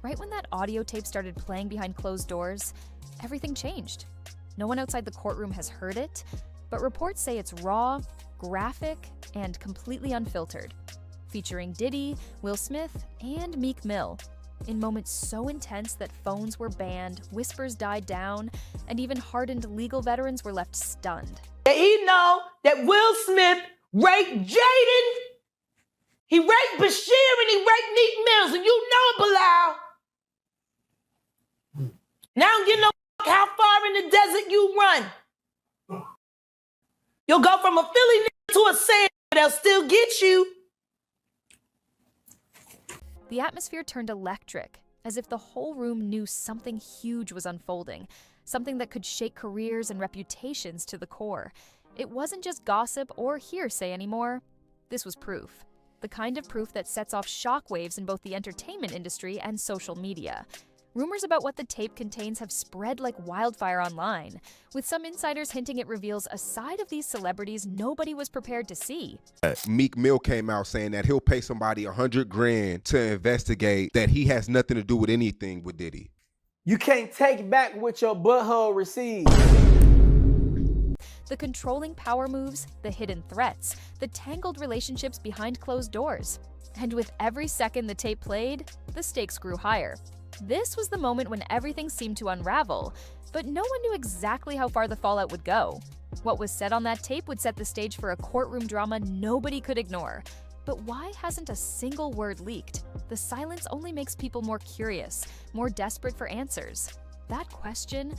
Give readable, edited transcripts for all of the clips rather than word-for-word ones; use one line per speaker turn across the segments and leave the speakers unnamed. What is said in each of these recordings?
Right when that audio tape started playing behind closed doors, everything changed. No one outside the courtroom has heard it, but reports say it's raw, graphic, and completely unfiltered, featuring Diddy, Will Smith, and Meek Mill. In moments so intense that phones were banned, whispers died down, and even hardened legal veterans were left stunned.
He know that Will Smith raped Jaden, he raped Bashir, and he raped Meek Mills, and you know it, Bilal. Now you know how far in the desert you run. You'll go from a Philly nigga to a sand, they'll still get you.
The atmosphere turned electric, as if the whole room knew something huge was unfolding, something that could shake careers and reputations to the core. It wasn't just gossip or hearsay anymore. This was proof. The kind of proof that sets off shockwaves in both the entertainment industry and social media. Rumors about what the tape contains have spread like wildfire online, with some insiders hinting it reveals a side of these celebrities nobody was prepared to see.
Meek Mill came out saying that he'll pay somebody $100 grand to investigate that he has nothing to do with anything with Diddy.
You can't take back what your butthole received.
The controlling power moves, the hidden threats, the tangled relationships behind closed doors. And with every second the tape played, the stakes grew higher. This was the moment when everything seemed to unravel, but no one knew exactly how far the fallout would go. What was said on that tape would set the stage for a courtroom drama nobody could ignore. But why hasn't a single word leaked? The silence only makes people more curious, more desperate for answers. That question,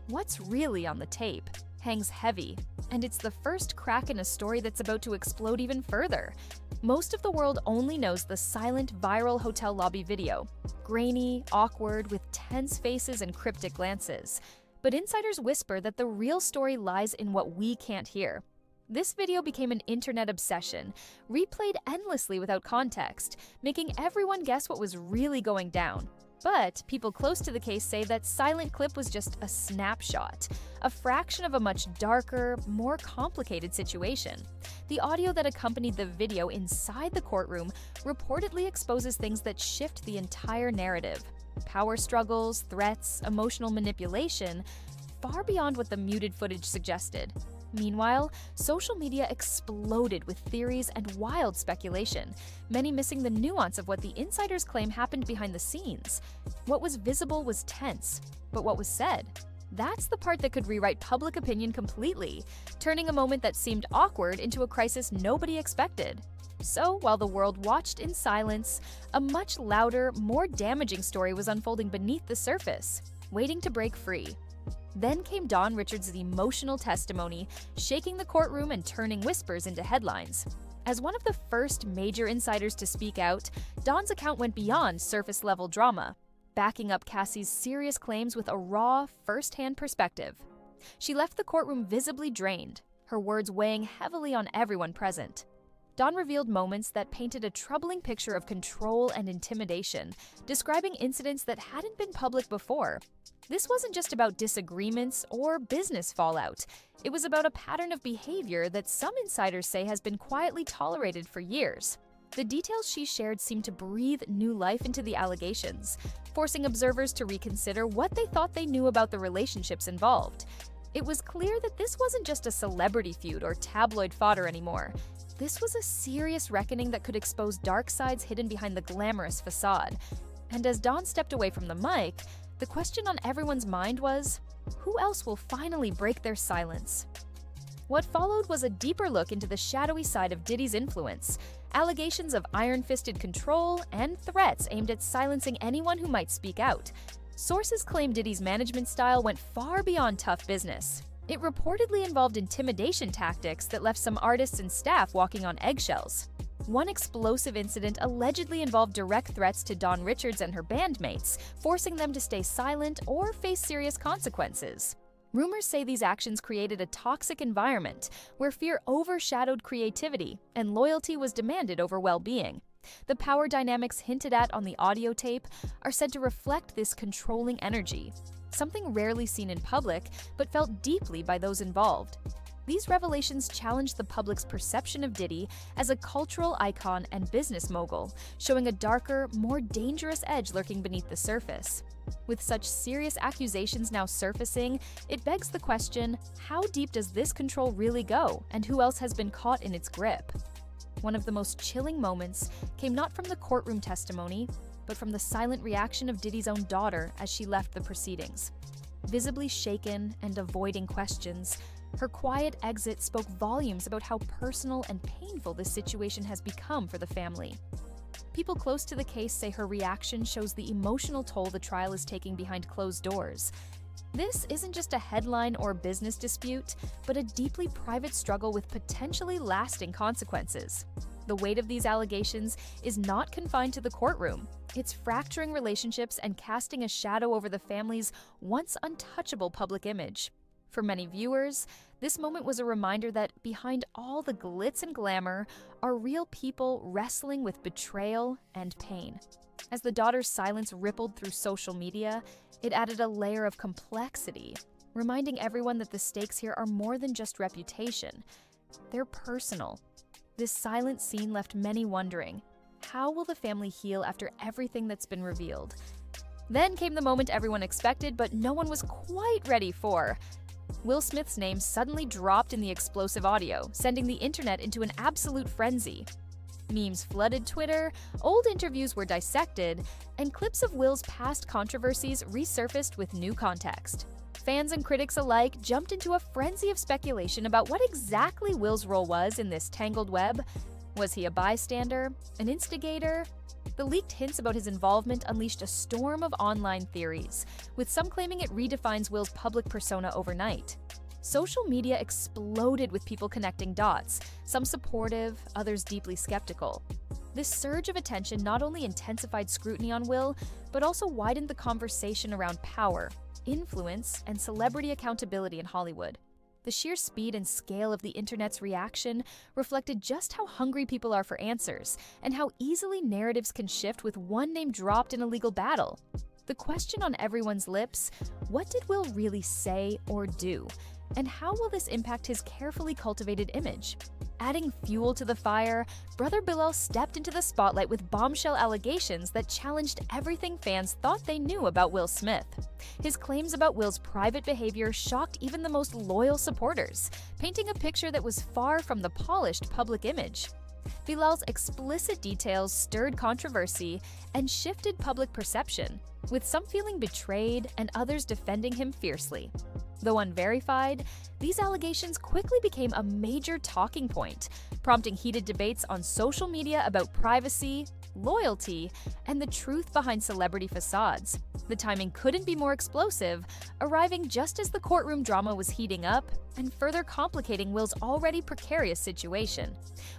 what's really on the tape, hangs heavy, and it's the first crack in a story that's about to explode even further. Most of the world only knows the silent, viral hotel lobby video. Grainy, awkward, with tense faces and cryptic glances. But insiders whisper that the real story lies in what we can't hear. This video became an internet obsession, replayed endlessly without context, making everyone guess what was really going down. But people close to the case say that silent clip was just a snapshot, a fraction of a much darker, more complicated situation. The audio that accompanied the video inside the courtroom reportedly exposes things that shift the entire narrative. Power struggles, threats, emotional manipulation, far beyond what the muted footage suggested. Meanwhile, social media exploded with theories and wild speculation, many missing the nuance of what the insiders claim happened behind the scenes. What was visible was tense, but what was said? That's the part that could rewrite public opinion completely, turning a moment that seemed awkward into a crisis nobody expected. So, while the world watched in silence, a much louder, more damaging story was unfolding beneath the surface, waiting to break free. Then came Don Richards' emotional testimony, shaking the courtroom and turning whispers into headlines. As one of the first major insiders to speak out, Don's account went beyond surface-level drama, backing up Cassie's serious claims with a raw, first-hand perspective. She left the courtroom visibly drained, her words weighing heavily on everyone present. Don revealed moments that painted a troubling picture of control and intimidation, describing incidents that hadn't been public before. This wasn't just about disagreements or business fallout. It was about a pattern of behavior that some insiders say has been quietly tolerated for years. The details she shared seemed to breathe new life into the allegations, forcing observers to reconsider what they thought they knew about the relationships involved. It was clear that this wasn't just a celebrity feud or tabloid fodder anymore. This was a serious reckoning that could expose dark sides hidden behind the glamorous facade. And as Don stepped away from the mic, the question on everyone's mind was, who else will finally break their silence? What followed was a deeper look into the shadowy side of Diddy's influence, allegations of iron-fisted control, and threats aimed at silencing anyone who might speak out. Sources claim Diddy's management style went far beyond tough business. It reportedly involved intimidation tactics that left some artists and staff walking on eggshells. One explosive incident allegedly involved direct threats to Don Richards and her bandmates, forcing them to stay silent or face serious consequences. Rumors say these actions created a toxic environment where fear overshadowed creativity and loyalty was demanded over well-being. The power dynamics hinted at on the audio tape are said to reflect this controlling energy, something rarely seen in public but felt deeply by those involved. These revelations challenged the public's perception of Diddy as a cultural icon and business mogul, showing a darker, more dangerous edge lurking beneath the surface. With such serious accusations now surfacing, it begs the question, how deep does this control really go, and who else has been caught in its grip? One of the most chilling moments came not from the courtroom testimony, but from the silent reaction of Diddy's own daughter as she left the proceedings. Visibly shaken and avoiding questions, her quiet exit spoke volumes about how personal and painful this situation has become for the family. People close to the case say her reaction shows the emotional toll the trial is taking behind closed doors. This isn't just a headline or business dispute, but a deeply private struggle with potentially lasting consequences. The weight of these allegations is not confined to the courtroom. It's fracturing relationships and casting a shadow over the family's once untouchable public image. For many viewers, this moment was a reminder that behind all the glitz and glamour are real people wrestling with betrayal and pain. As the daughter's silence rippled through social media, it added a layer of complexity, reminding everyone that the stakes here are more than just reputation. They're personal. This silent scene left many wondering, how will the family heal after everything that's been revealed? Then came the moment everyone expected, but no one was quite ready for. Will Smith's name suddenly dropped in the explosive audio, sending the internet into an absolute frenzy. Memes flooded Twitter, old interviews were dissected, and clips of Will's past controversies resurfaced with new context. Fans and critics alike jumped into a frenzy of speculation about what exactly Will's role was in this tangled web. Was he a bystander? An instigator? The leaked hints about his involvement unleashed a storm of online theories, with some claiming it redefines Will's public persona overnight. Social media exploded with people connecting dots, some supportive, others deeply skeptical. This surge of attention not only intensified scrutiny on Will, but also widened the conversation around power, influence, and celebrity accountability in Hollywood. The sheer speed and scale of the internet's reaction reflected just how hungry people are for answers, and how easily narratives can shift with one name dropped in a legal battle. The question on everyone's lips, what did Will really say or do? And how will this impact his carefully cultivated image? Adding fuel to the fire, Brother Bilal stepped into the spotlight with bombshell allegations that challenged everything fans thought they knew about Will Smith. His claims about Will's private behavior shocked even the most loyal supporters, painting a picture that was far from the polished public image. Bilal's explicit details stirred controversy and shifted public perception, with some feeling betrayed and others defending him fiercely. Though unverified, these allegations quickly became a major talking point, prompting heated debates on social media about privacy, loyalty, and the truth behind celebrity facades. The timing couldn't be more explosive, arriving just as the courtroom drama was heating up and further complicating Will's already precarious situation.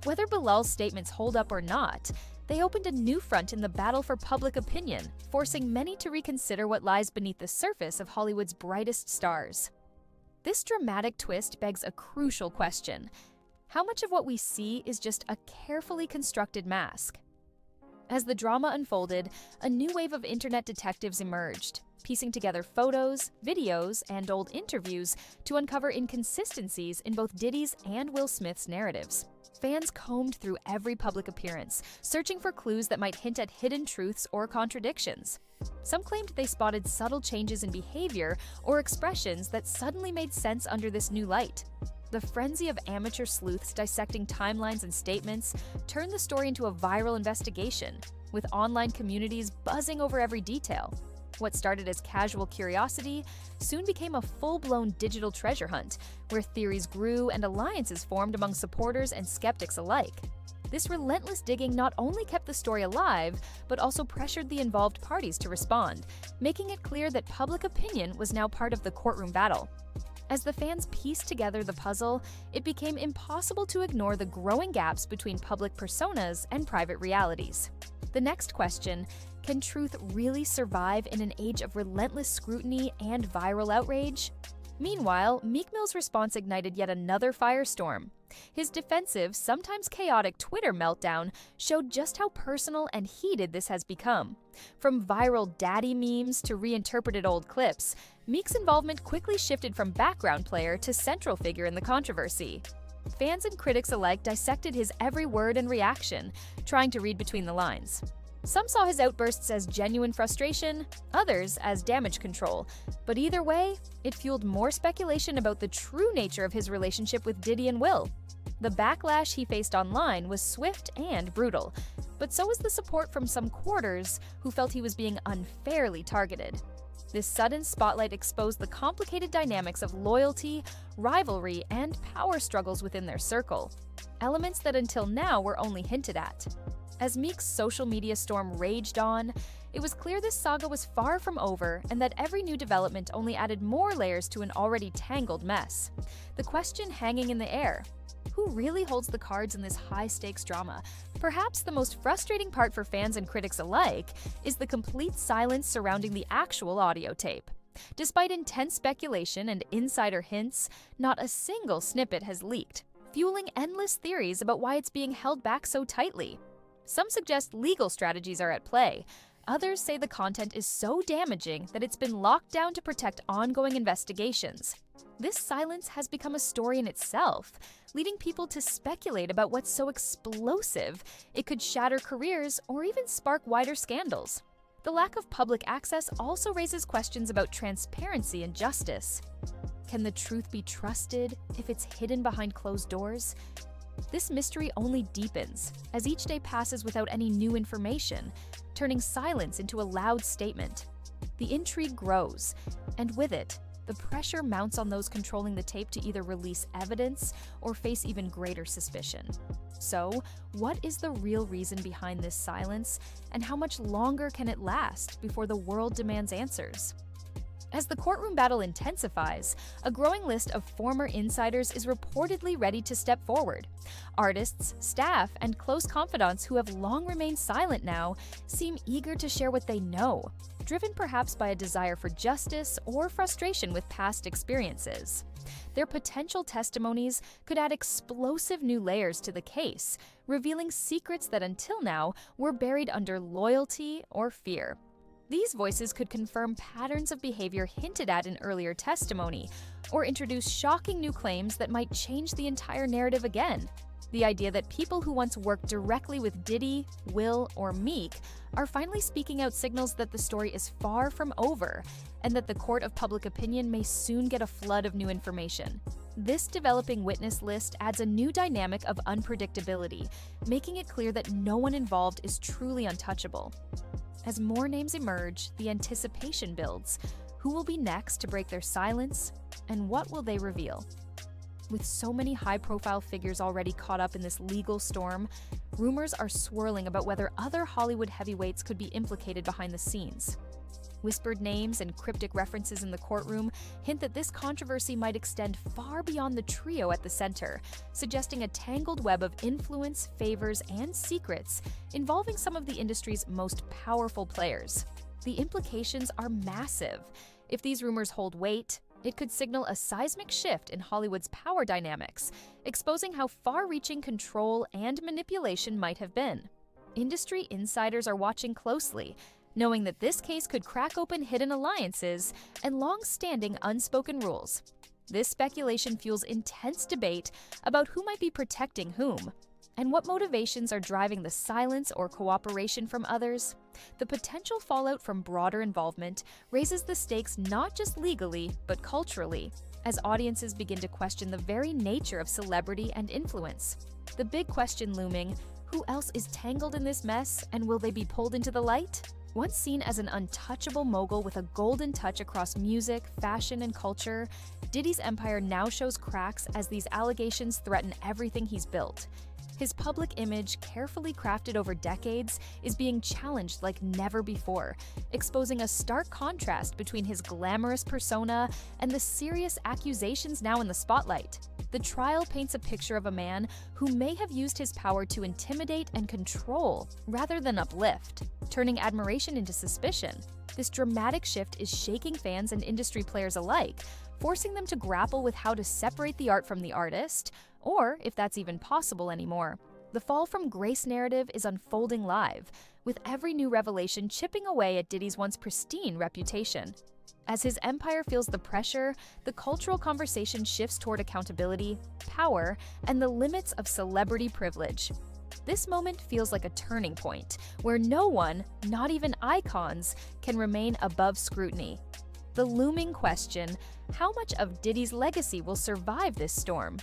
Whether Bilal's statements hold up or not, they opened a new front in the battle for public opinion, forcing many to reconsider what lies beneath the surface of Hollywood's brightest stars. This dramatic twist begs a crucial question. How much of what we see is just a carefully constructed mask? As the drama unfolded, a new wave of internet detectives emerged, piecing together photos, videos, and old interviews to uncover inconsistencies in both Diddy's and Will Smith's narratives. Fans combed through every public appearance, searching for clues that might hint at hidden truths or contradictions. Some claimed they spotted subtle changes in behavior or expressions that suddenly made sense under this new light. The frenzy of amateur sleuths dissecting timelines and statements turned the story into a viral investigation, with online communities buzzing over every detail. What started as casual curiosity soon became a full-blown digital treasure hunt, where theories grew and alliances formed among supporters and skeptics alike. This relentless digging not only kept the story alive, but also pressured the involved parties to respond, making it clear that public opinion was now part of the courtroom battle. As the fans pieced together the puzzle, it became impossible to ignore the growing gaps between public personas and private realities. The next question, can truth really survive in an age of relentless scrutiny and viral outrage? Meanwhile, Meek Mill's response ignited yet another firestorm. His defensive, sometimes chaotic Twitter meltdown showed just how personal and heated this has become. From viral daddy memes to reinterpreted old clips, Meek's involvement quickly shifted from background player to central figure in the controversy. Fans and critics alike dissected his every word and reaction, trying to read between the lines. Some saw his outbursts as genuine frustration, others as damage control, but either way, it fueled more speculation about the true nature of his relationship with Diddy and Will. The backlash he faced online was swift and brutal, but so was the support from some quarters who felt he was being unfairly targeted. This sudden spotlight exposed the complicated dynamics of loyalty, rivalry, and power struggles within their circle, elements that until now were only hinted at. As Meek's social media storm raged on, it was clear this saga was far from over and that every new development only added more layers to an already tangled mess. The question hanging in the air: who really holds the cards in this high-stakes drama? Perhaps the most frustrating part for fans and critics alike is the complete silence surrounding the actual audio tape. Despite intense speculation and insider hints, not a single snippet has leaked, fueling endless theories about why it's being held back so tightly. Some suggest legal strategies are at play. Others say the content is so damaging that it's been locked down to protect ongoing investigations. This silence has become a story in itself, leading people to speculate about what's so explosive it could shatter careers or even spark wider scandals. The lack of public access also raises questions about transparency and justice. Can the truth be trusted if it's hidden behind closed doors? This mystery only deepens as each day passes without any new information, turning silence into a loud statement. The intrigue grows, and with it, the pressure mounts on those controlling the tape to either release evidence or face even greater suspicion. So, what is the real reason behind this silence, and how much longer can it last before the world demands answers? As the courtroom battle intensifies, a growing list of former insiders is reportedly ready to step forward. Artists, staff, and close confidants who have long remained silent now seem eager to share what they know, driven perhaps by a desire for justice or frustration with past experiences. Their potential testimonies could add explosive new layers to the case, revealing secrets that until now were buried under loyalty or fear. These voices could confirm patterns of behavior hinted at in earlier testimony, or introduce shocking new claims that might change the entire narrative again. The idea that people who once worked directly with Diddy, Will, or Meek are finally speaking out signals that the story is far from over, and that the court of public opinion may soon get a flood of new information. This developing witness list adds a new dynamic of unpredictability, making it clear that no one involved is truly untouchable. As more names emerge, the anticipation builds. Who will be next to break their silence, and what will they reveal? With so many high-profile figures already caught up in this legal storm, rumors are swirling about whether other Hollywood heavyweights could be implicated behind the scenes. Whispered names and cryptic references in the courtroom hint that this controversy might extend far beyond the trio at the center, suggesting a tangled web of influence, favors, and secrets involving some of the industry's most powerful players. The implications are massive. If these rumors hold weight, it could signal a seismic shift in Hollywood's power dynamics, exposing how far-reaching control and manipulation might have been. Industry insiders are watching closely, knowing that this case could crack open hidden alliances and long-standing unspoken rules. This speculation fuels intense debate about who might be protecting whom, and what motivations are driving the silence or cooperation from others. The potential fallout from broader involvement raises the stakes not just legally, but culturally, as audiences begin to question the very nature of celebrity and influence. The big question looming: who else is tangled in this mess, and will they be pulled into the light? Once seen as an untouchable mogul with a golden touch across music, fashion, and culture, Diddy's empire now shows cracks as these allegations threaten everything he's built. His public image, carefully crafted over decades, is being challenged like never before, exposing a stark contrast between his glamorous persona and the serious accusations now in the spotlight. The trial paints a picture of a man who may have used his power to intimidate and control rather than uplift, turning admiration into suspicion. This dramatic shift is shaking fans and industry players alike, forcing them to grapple with how to separate the art from the artist, or if that's even possible anymore. The fall from grace narrative is unfolding live, with every new revelation chipping away at Diddy's once pristine reputation. As his empire feels the pressure, the cultural conversation shifts toward accountability, power, and the limits of celebrity privilege. This moment feels like a turning point, where no one, not even icons, can remain above scrutiny. The looming question, how much of Diddy's legacy will survive this storm?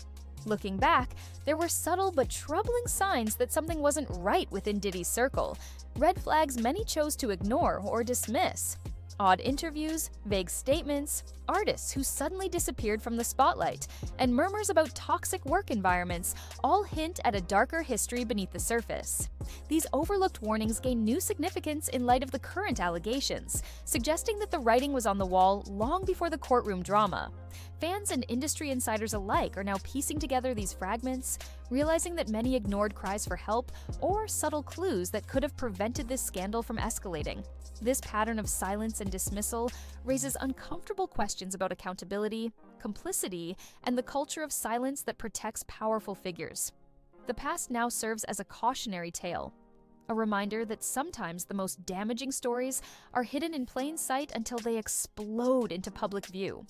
Looking back, there were subtle but troubling signs that something wasn't right within Diddy's circle, red flags many chose to ignore or dismiss. Odd interviews, vague statements, artists who suddenly disappeared from the spotlight, and murmurs about toxic work environments all hint at a darker history beneath the surface. These overlooked warnings gain new significance in light of the current allegations, suggesting that the writing was on the wall long before the courtroom drama. Fans and industry insiders alike are now piecing together these fragments, realizing that many ignored cries for help or subtle clues that could have prevented this scandal from escalating. This pattern of silence and dismissal raises uncomfortable questions about accountability, complicity, and the culture of silence that protects powerful figures. The past now serves as a cautionary tale, a reminder that sometimes the most damaging stories are hidden in plain sight until they explode into public view.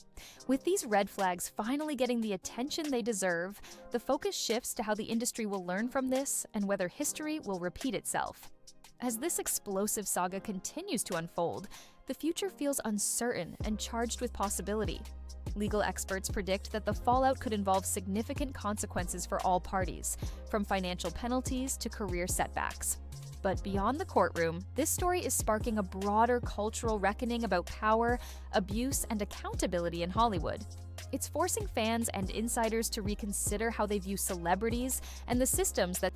With these red flags finally getting the attention they deserve, the focus shifts to how the industry will learn from this and whether history will repeat itself. As this explosive saga continues to unfold, the future feels uncertain and charged with possibility. Legal experts predict that the fallout could involve significant consequences for all parties, from financial penalties to career setbacks. But beyond the courtroom, this story is sparking a broader cultural reckoning about power, abuse, and accountability in Hollywood. It's forcing fans and insiders to reconsider how they view celebrities and the systems that